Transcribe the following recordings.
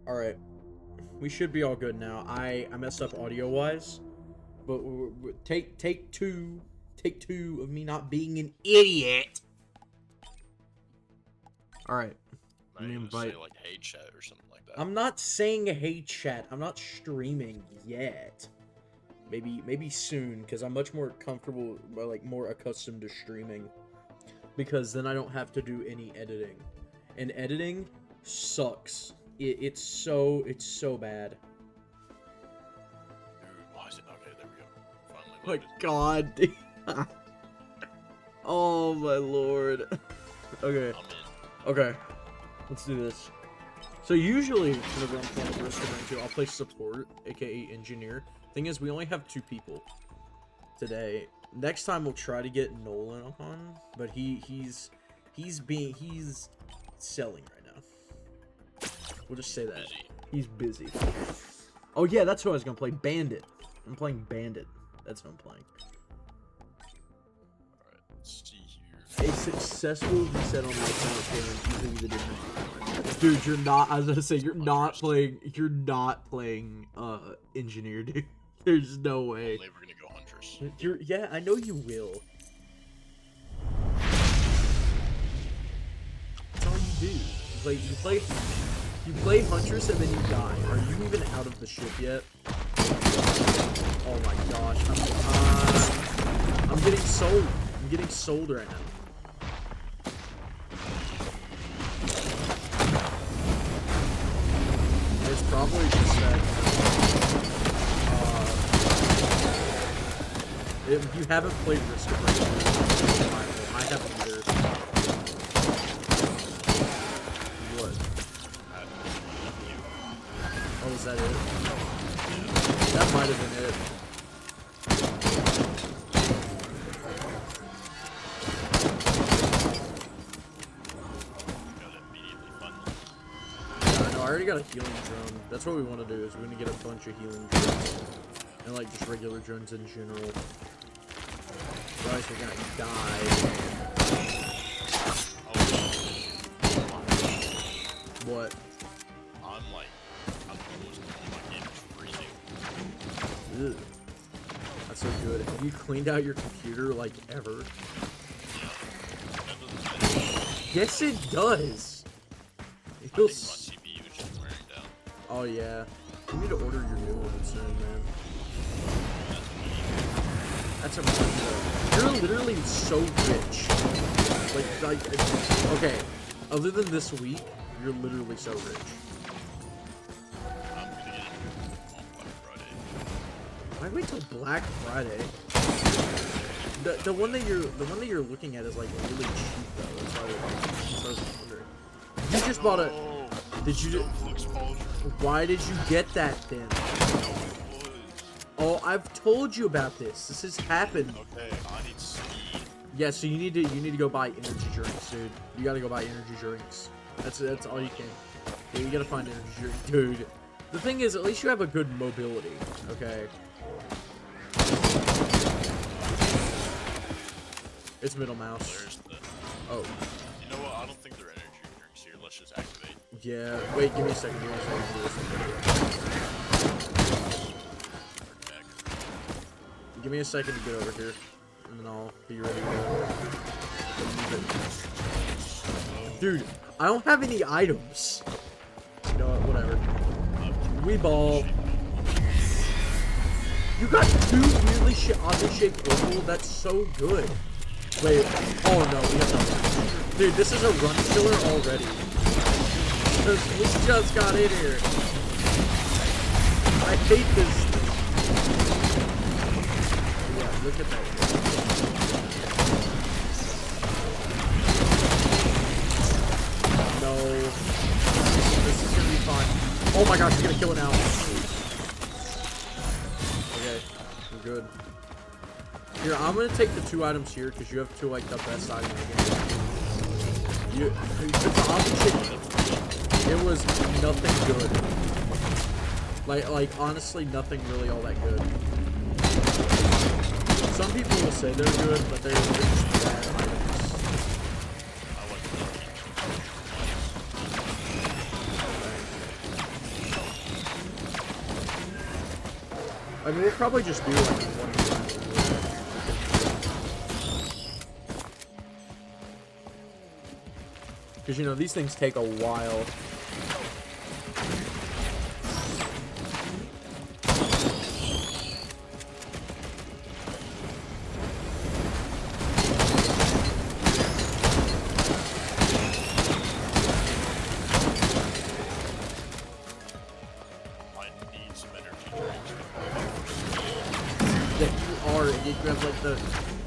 Alright. We should be all good now. I messed up audio-wise. But take two of me not being an idiot. Alright. Let me invite... say, like, hey chat or something like that. I'm not saying hey chat. I'm not streaming yet. Maybe soon, because I'm much more comfortable, like, more accustomed to streaming. Because then I don't have to do any editing. And editing sucks. It's so bad. Dude, why is it? Okay, there we go. Finally My loaded. god, dude. Oh my lord. Okay. I'm in. Okay. Let's do this. So usually, whenever I'm playing Risk of Rain 2, I'll play support, aka engineer. Thing is, we only have 2 people today. Next time we'll try to get Nolan on, but he's selling right now. We'll just say that. Busy. He's busy. Oh yeah, that's who I was gonna play. Bandit. I'm playing Bandit. That's who I'm playing. Alright, let's see here. A successful reset on my account can easily be the difference. Dude, you're not. I was gonna say you're not playing. You're not playing. Engineer, dude. There's no way. Only we're gonna go Huntress. Yeah, I know you will. That's all you do. You play Huntress and then you die. Are you even out of the ship yet? Oh my gosh. I'm getting sold. I'm getting sold right now. It's probably just that. If you haven't played Risk of Rain, I haven't either. What? Oh, was that it? That might have been it. Yeah, I know, I already got a healing drone. That's what we want to do, is we're going to get a bunch of healing drones. And like just regular drones in general. Otherwise we're gonna die. What? I'm almost done. My game is freezing. Ugh. That's so good. Have you cleaned out your computer like ever? That doesn't matter. Yes, it does. It I think my feels. CPU is just wearing down. Oh yeah. You need to order your new one soon, man. That's a. You're literally so rich. Like, okay. Other than this week, you're literally so rich. I'm gonna get it on Black Friday. Why wait till Black Friday? The one that you're looking at is like really cheap though. That's why I was wondering. You just bought a. Did you? Why did you get that then? Oh, I've told you about this. This has happened. Okay, I need speed. Yeah, so you need to go buy energy drinks, dude. You gotta go buy energy drinks. That's all you can. Yeah, you gotta find energy drinks, dude. The thing is, at least you have a good mobility. Okay. It's middle mouse. There's the. Oh. You know what? I don't think they're energy drinks here. Let's just activate. Yeah. Wait, give me a second. Give me a second. Give me a second to get over here, and then I'll be ready to move it. Dude, I don't have any items. You know what? Whatever. We ball. You got 2 weirdly oddly shaped opal. That's so good. Wait. Oh no, we have nothing. Dude, this is a run killer already. We just got in here. I hate this thing. Yeah, look at that. No. This is gonna be fun. Oh my gosh, we're gonna kill it now. Okay, we're good. Here, I'm gonna take the 2 items here because you have 2 like the best items in the game. The option chicken, it was nothing good. Like honestly, nothing really all that good. Some people will say they're good, but they're just bad items. I mean, we'll probably just do like one class. Because, you know, these things take a while.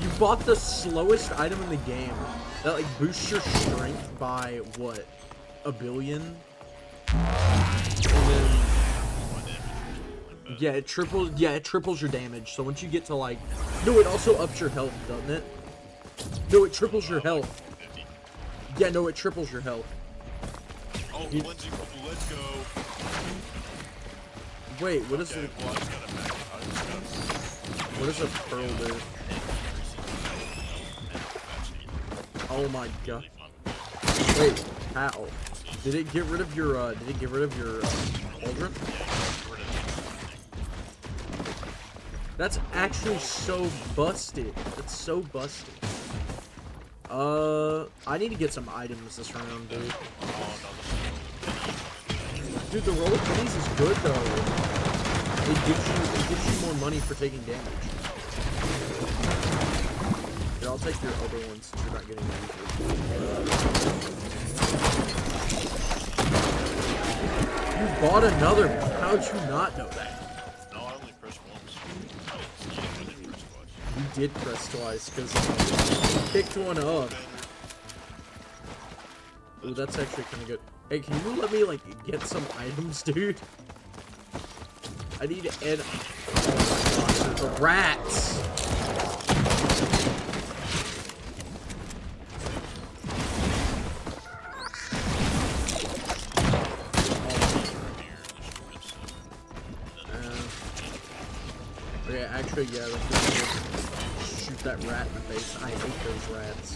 You bought the slowest item in the game that like boosts your strength by what, 1 billion? And then yeah, it triples your damage. So once you get to like, no, it also ups your health, doesn't it? No, it triples your health. Yeah, no, it triples your health. Oh, let's go. Wait, what is it? Well, I just gotta back. What does a pearl do? Oh my god. Wait, how? Did it get rid of your, cauldron? That's actually so busted. That's so busted. I need to get some items this round, dude. Dude, the roll of pennies is good though. It gives you more money for taking damage. Here, I'll take your other one since you're not getting anything. You bought another one. How'd you not know that? No, I only pressed once. I didn't press twice. You did press twice because you picked one up. Ooh, that's actually kind of good. Hey, can you let me like get some items, dude? I need to end. Oh my gosh, there's the rats. Okay, actually, yeah, let's just shoot that rat in the face. I hate those rats.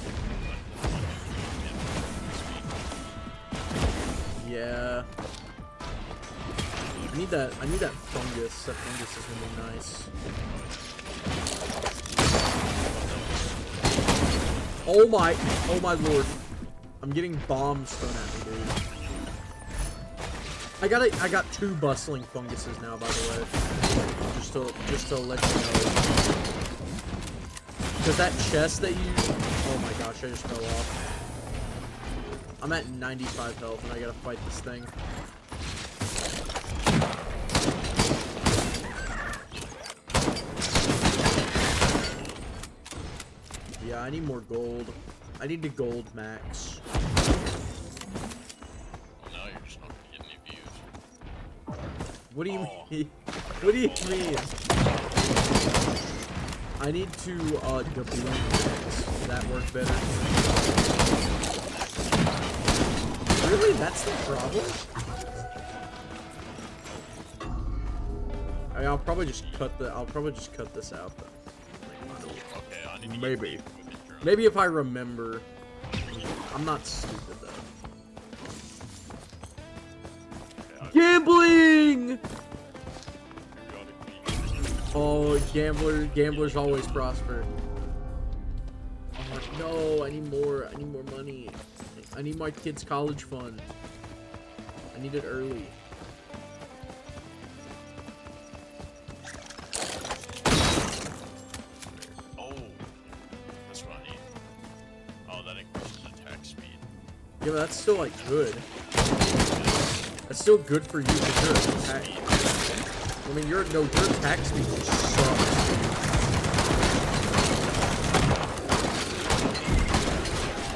Yeah. I need that fungus. That fungus is gonna be nice. Oh my lord. I'm getting bombs thrown at me, dude. I got 2 bustling funguses now, by the way. Just to let you know. Cause that chest that you, oh my gosh, I just fell off. I'm at 95 health and I gotta fight this thing. Yeah, I need more gold. I need the gold max. Now you're just not gonna get any views. What do you mean? What do you mean? I need to doubloon max. Does that work better? Really? That's the problem? I mean, I'll probably just cut this out though. Okay, I need to Maybe. Maybe if I remember. I'm not stupid though. Okay, Gambling! Oh, gamblers always prosper. Oh, no, I need more money. I need my kid's college fund. I need it early. Yeah, but that's still like good. That's still good for you because your attack. I mean, your attack speed sucks.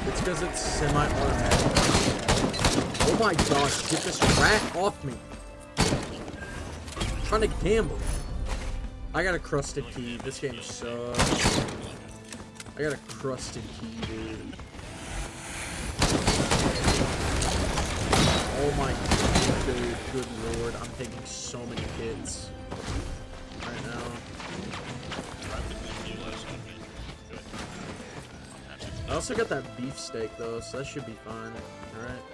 It's because it's semi-automatic. Oh my gosh! Get this rat off me! I'm trying to gamble. I got a crusted key. This game sucks. I got a crusted key, dude. Oh my dude, good lord, I'm taking so many hits right now. I also got that beefsteak though, so that should be fine. Alright.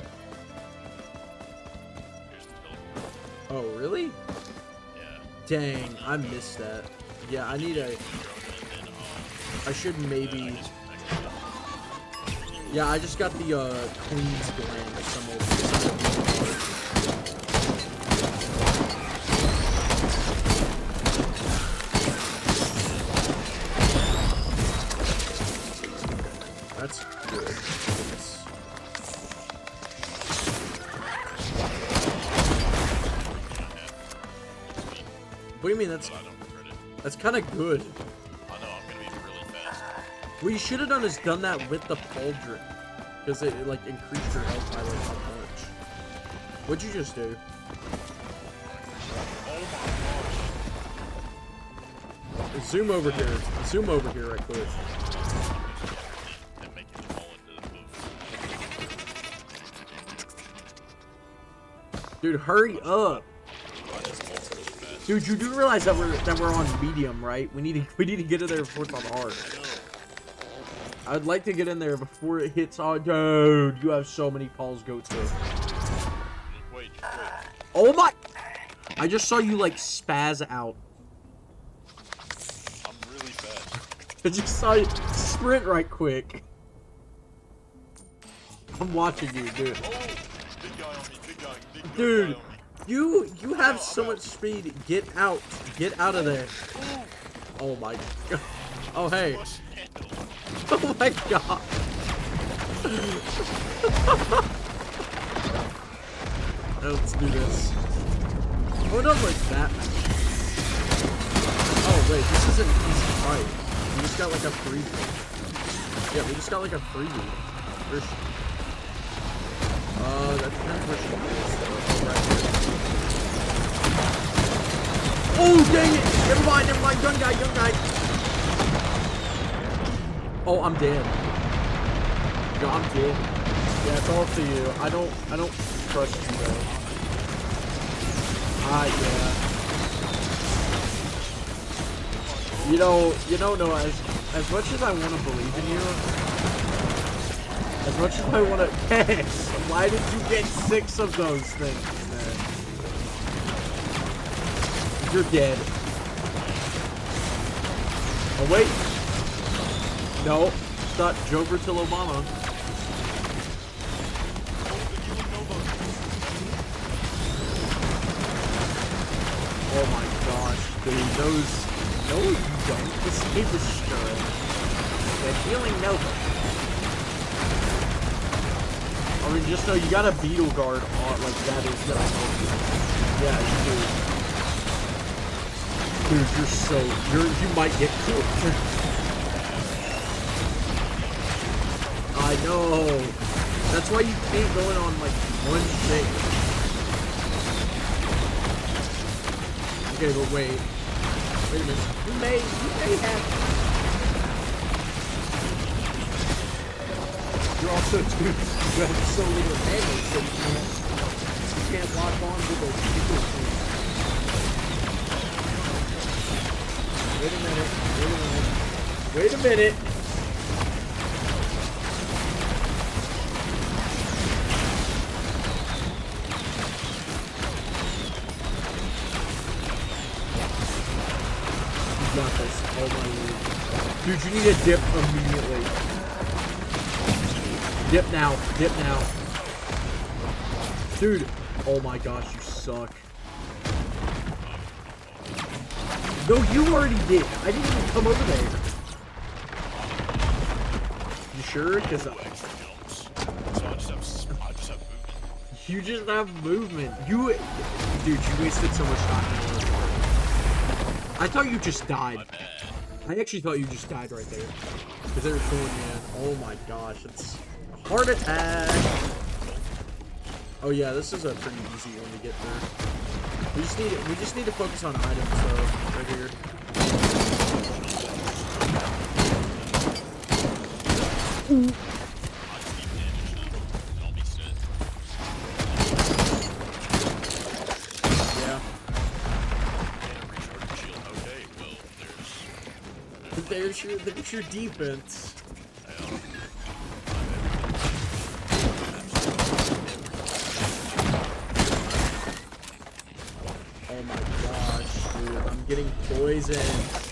Oh, really? Yeah. Dang, I missed that. Yeah, I need a... I should maybe... Yeah, I just got the Queen's Gland or some of That's good. Yes. What do you mean that's kind of good? I know, I'm gonna be really fast. What you should have done is done that with the pauldron, because it like increased your health by like a bunch. What'd you just do? Oh my gosh. Zoom over here. Zoom over here right quick. And making them all into the moves. Dude, hurry up. I just walked really fast. Dude, you do realize that we're on medium, right? We need to get in there before it's on hard. I'd like to get in there before it hits on. Dude, you have so many calls go to. Wait. Oh my! I just saw you like spaz out. I'm really fast. I just saw you sprint right quick. I'm watching you, dude. Oh! Big guy on me, big guy Dude, on me. you have so much speed. Get out. Get out of there. Oh my god. Oh hey. Push handle. Oh my god. Let's do this. Oh no, like that. Oh wait, this is an easy fight. We just got like a freebie. Yeah, we just got like a freebie. That depends where she is. Right here. Oh dang it! Never mind. Young guy. Oh, I'm dead. Yo, I'm dead. Yeah, it's all to you. I don't trust you though. Yeah. You know, Noah, as much as I want to believe in you, as much as I want to... Yes! Why did you get 6 of those things, man? You're dead. Oh, wait. No. It's not Joker till Obama. Oh my gosh, dude, those... No, you don't. This game is stirring. They're healing Nova. I mean, just know you got a Beetle Guard on, like, that is gonna help you. Yeah, you do. Dude, you might get cooked. I know. That's why you can't go in on, like, one thing. Okay, but wait. Wait a minute. You may have... You're also, dude, you have so little damage, so you can't lock on to those people things. Wait a minute. Got this. Oh my lord. Dude, you need to dip immediately. Dip now. Dude. Oh my gosh, you suck. No, you already did. I didn't even come over there. You sure? Because So I just have movement. you just have movement. Dude, you wasted so much time. I thought you just died. My bad. I actually thought you just died right there. Because they were pulling you in. Oh my gosh, it's a heart attack. Oh yeah, this is a pretty easy one to get through. We just need to focus on items though, right here. Ooh. There's your defense. Oh my gosh, dude. I'm getting poisoned.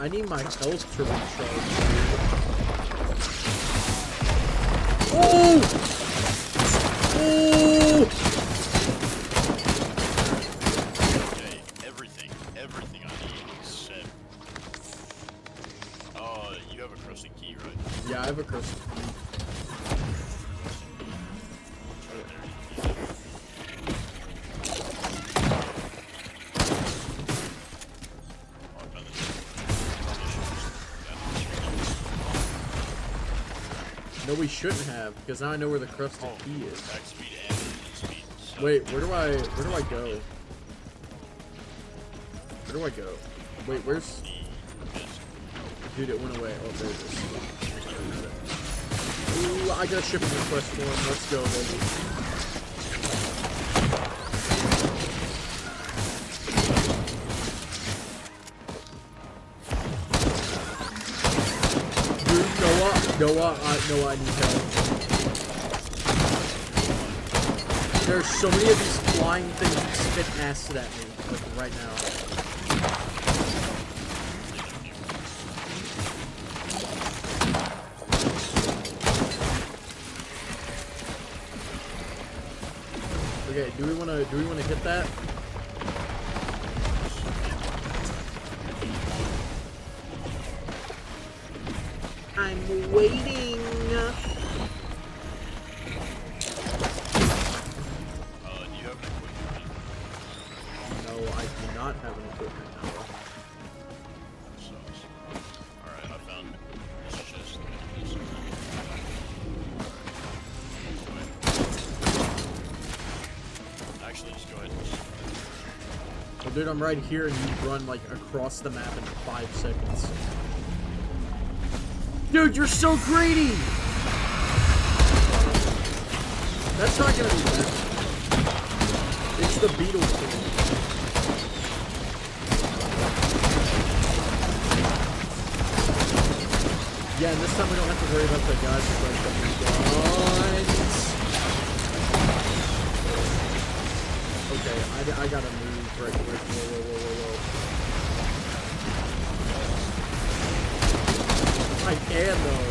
I need my health to recharge. Oh! Oh! Okay, everything I need is set. You have a crusted key, right? Yeah, I have a crusted key. No, we shouldn't have, because now I know where the crusted key is. Attack speed and speed. So Wait, where do I go? Where do I go? Wait, where's... Dude, it went away. Oh, there it is. Ooh, I got a shipping request for him. Let's go, baby. Noah, I need help. There's so many of these flying things that spit acid at me, like right now. Okay, do we wanna hit that? I'm waiting. do you have an equipment? No, I do not have an equipment now. Sucks. Alright, I found this chest. Actually, just go ahead and Well, dude, I'm right here and you run like across the map in 5 seconds. Dude, you're so greedy! That's not gonna be bad. It's the beetle thing. Yeah, and this time we don't have to worry about the guys with like the guns. Okay, I gotta move right quick. Whoa. I can though.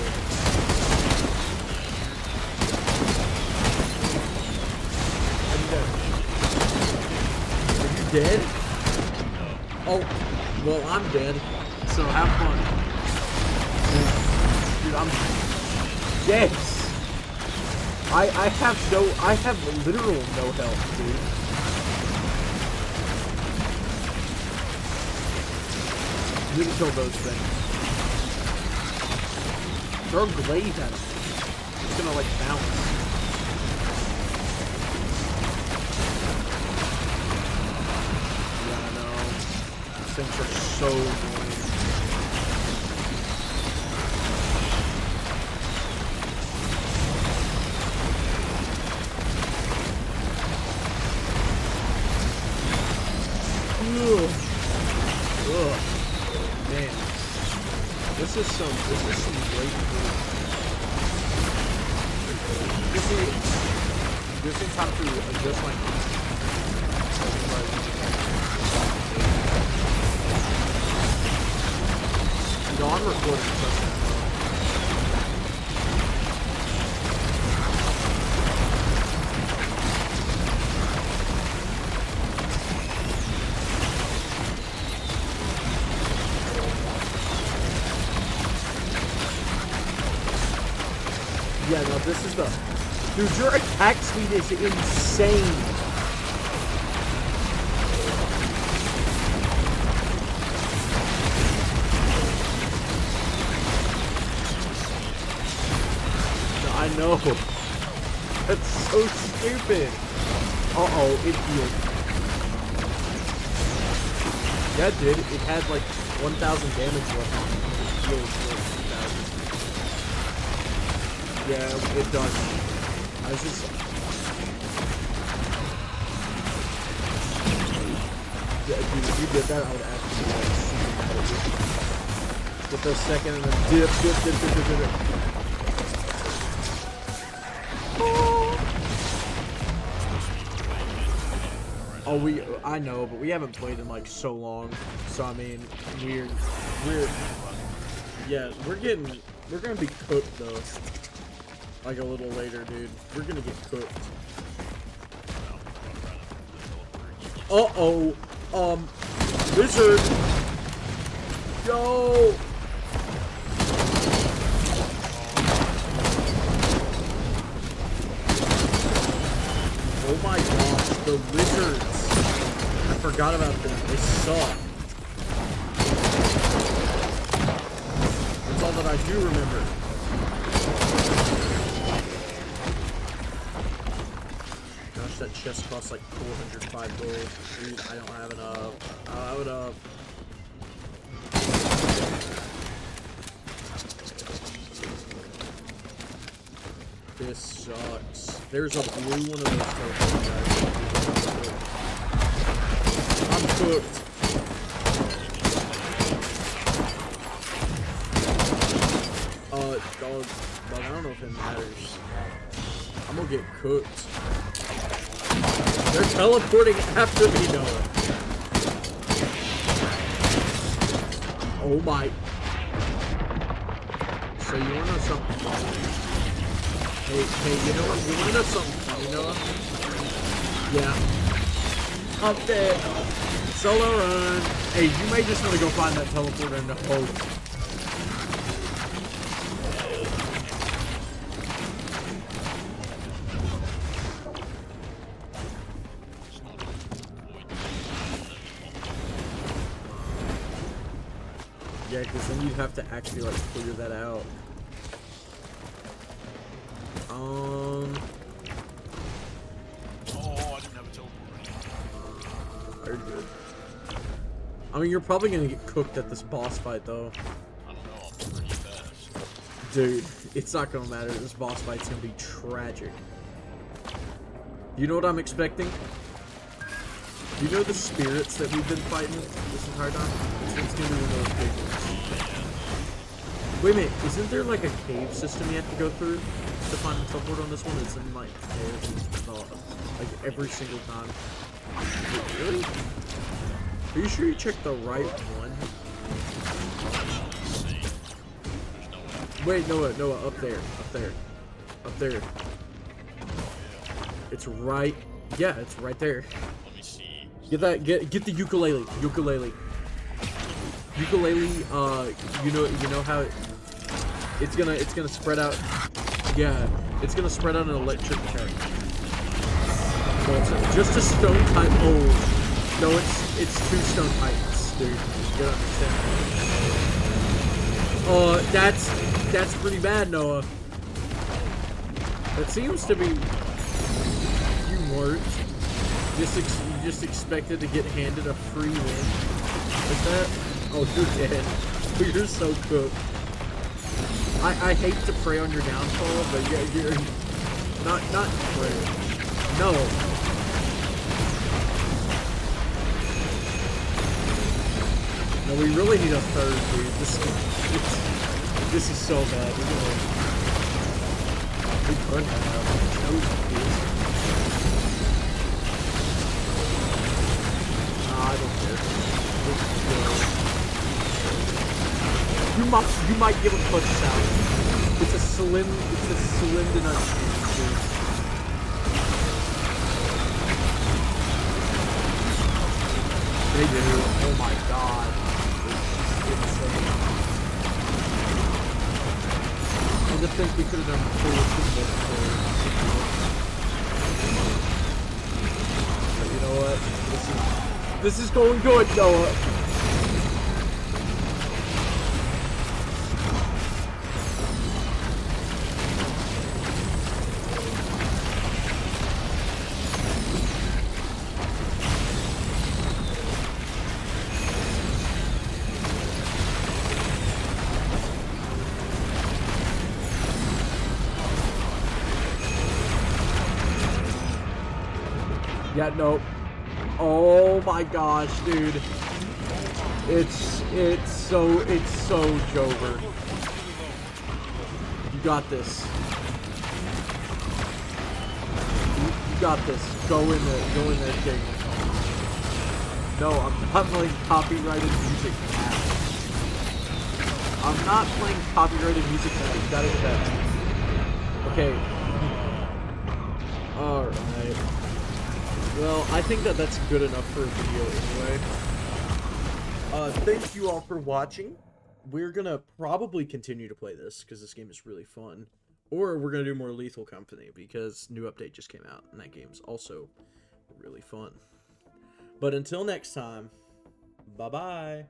Are you dead? Oh, well I'm dead. So have fun. Dude, I'm dead. I have literal no health, dude. You need to kill those things. Throw a glaive at him. It's gonna like bounce. Yeah, I know. These things are so annoying. Ugh. Man. This is some great food. This is how to adjust my no, I'm recording. Yeah, no, this is the... Dude, your attack speed is insane. No. That's so stupid. Uh-oh, it healed. Yeah, it did. It had like 1,000 damage left on it. It healed for 2,000. Yeah, it does. I was just... Yeah, dude, if you did that, I would actually be like super mad at you. Get the second and then dip. Oh, I know, but we haven't played in like so long. So I mean, we're gonna be cooked though. Like a little later, dude. We're gonna get cooked. Uh-oh. Lizard. Yo. Oh my gosh, the lizards. I forgot about them. They suck. That's all that I do remember. Gosh, that chest costs like 405 gold. Dude, I don't have enough. I don't have enough. This sucks. There's a blue one of those tokens, guys. I'm cooked. Dog, but I don't know if it matters. I'm gonna get cooked. They're teleporting after me, Noah. Oh my. So you wanna know something funny? Hey, you know what? You wanna know something funny, Noah? Yeah. I'm dead. Solo run. Hey, you may just want to go find that teleporter in the hole. Yeah, because then you'd have to actually like figure that out. Oh, I didn't have a teleporter. Very good. I mean, you're probably gonna get cooked at this boss fight, though. I don't know, I'm pretty fast. Dude, it's not gonna matter. This boss fight's gonna be tragic. You know what I'm expecting? You know the spirits that we've been fighting this entire time? It's gonna be one of those big ones. Wait a minute, isn't there like a cave system you have to go through to find the teleport on this one? It's in like like every single time. Wait, really? Are you sure you checked the right one? Wait, Noah, up there. It's right. Yeah, it's right there. Let me see. Get that. Get the ukulele. Ukulele, you know how it's gonna spread out. Yeah, it's gonna spread out an electric current. So it's just a stone type. Oh, no, it's 2 stone types, dude. You don't understand. That's pretty bad, Noah. That seems to be. You weren't. You just expected to get handed a free win. Like that? Oh, you're dead. You're so cooked. I hate to prey on your downfall, but yeah, you're not prey. No. No, we really need a third, dude. This is so bad. We could have. I don't care. You might be able to push this out. It's a slim to none chance, dude. They do. Oh my god. It's insane. I just think we could have done but you know what? This is going good, Noah. Yeah, no. Oh my gosh, dude. It's so Jover. You got this. You got this. Go in there, King. No, I'm not playing copyrighted music now. I'm not playing copyrighted music now. That is bad. Okay. Alright. Well, I think that that's good enough for a video anyway. Thank you all for watching. We're gonna probably continue to play this, because this game is really fun. Or we're gonna do more Lethal Company, because new update just came out, and that game's also really fun. But until next time, bye-bye.